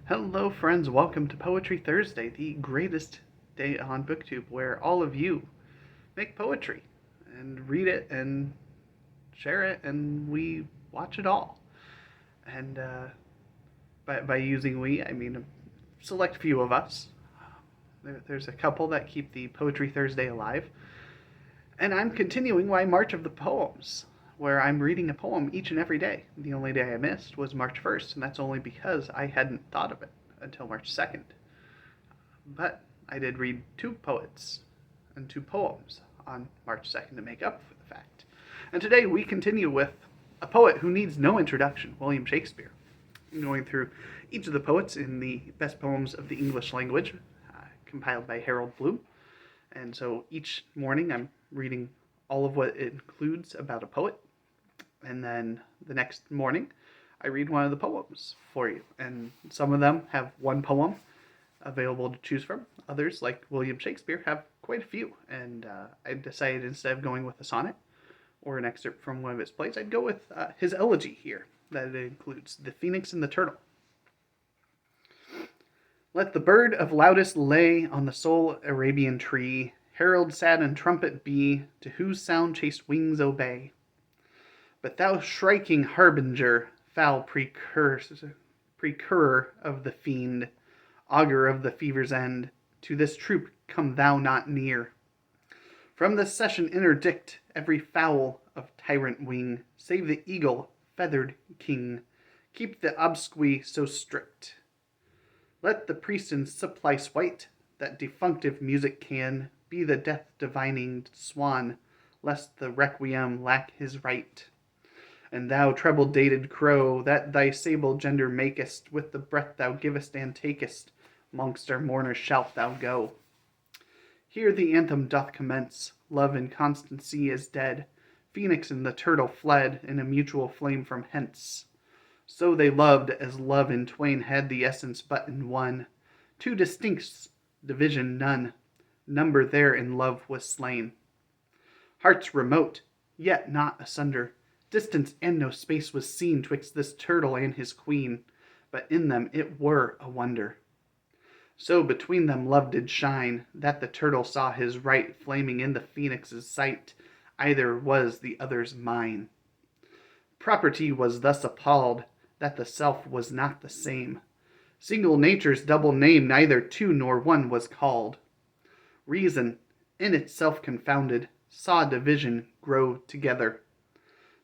Hello friends, welcome to Poetry Thursday, the greatest day on BookTube, where all of you make poetry and read it and share it and we watch it all. And by using we, I mean a select few of us. There's a couple that keep the Poetry Thursday alive. And I'm continuing my March of the Poems, where I'm reading a poem each and every day. The only day I missed was March 1st, and that's only because I hadn't thought of it until March 2nd. But I did read two poets and two poems on March 2nd to make up for the fact. And today we continue with a poet who needs no introduction, William Shakespeare. I'm going through each of the poets in the best poems of the English language, compiled by Harold Bloom. And so each morning I'm reading all of what it includes about a poet. And then the next morning I read one of the poems for you. And some of them have one poem available to choose from. Others, like William Shakespeare, have quite a few. And I decided instead of going with a sonnet or an excerpt from one of his plays, I'd go with his elegy here that it includes, The Phoenix and the Turtle. Let the bird of loudest lay on the sole Arabian tree, herald sad and trumpet be, to whose sound chaste wings obey. But thou shrieking harbinger, foul precursor of the fiend, augur of the fever's end, to this troop come thou not near. From this session interdict every fowl of tyrant wing, save the eagle feathered king. Keep the obsequy so strict. Let the priest in supplice white, that defunctive music can be the death-divining swan, lest the requiem lack his right. And thou treble-dated crow, that thy sable gender makest, with the breath thou givest and takest, mongst our mourners shalt thou go. Here the anthem doth commence, love and constancy is dead, Phoenix and the turtle fled in a mutual flame from hence. So they loved, as love in twain had the essence but in one. Two distincts, division none, number there in love was slain. Hearts remote, yet not asunder, distance and no space was seen twixt this turtle and his queen, but in them it were a wonder. So between them love did shine, that the turtle saw his right flaming in the phoenix's sight, either was the other's mine. Property was thus appalled, that the self was not the same. Single nature's double name neither two nor one was called. Reason, in itself confounded, saw division grow together.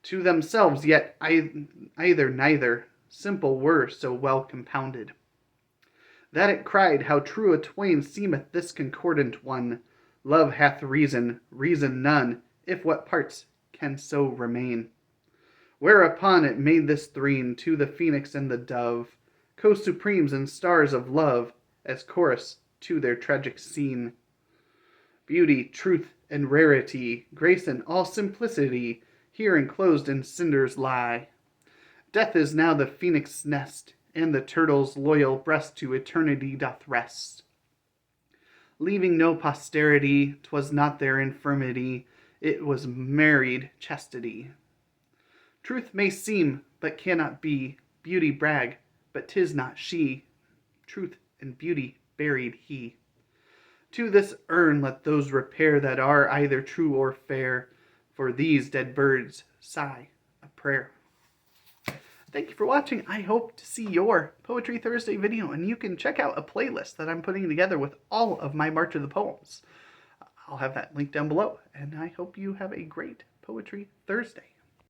To themselves yet either neither, simple were so well compounded, that it cried, how true a twain seemeth this concordant one. Love hath reason, reason none, if what parts can so remain. Whereupon it made this threne to the phoenix and the dove, co-supremes and stars of love, as chorus to their tragic scene. Beauty, truth, and rarity, grace and all simplicity, here enclosed in cinders lie. Death is now the phoenix's nest, and the turtle's loyal breast to eternity doth rest. Leaving no posterity, 'twas not their infirmity, it was married chastity. Truth may seem, but cannot be, beauty brag, but 'tis not she. Truth and beauty buried he. To this urn let those repair that are either true or fair, for these dead birds sigh a prayer. Thank you for watching. I hope to see your Poetry Thursday video, and you can check out a playlist that I'm putting together with all of my March of the Poems. I'll have that link down below, and I hope you have a great Poetry Thursday.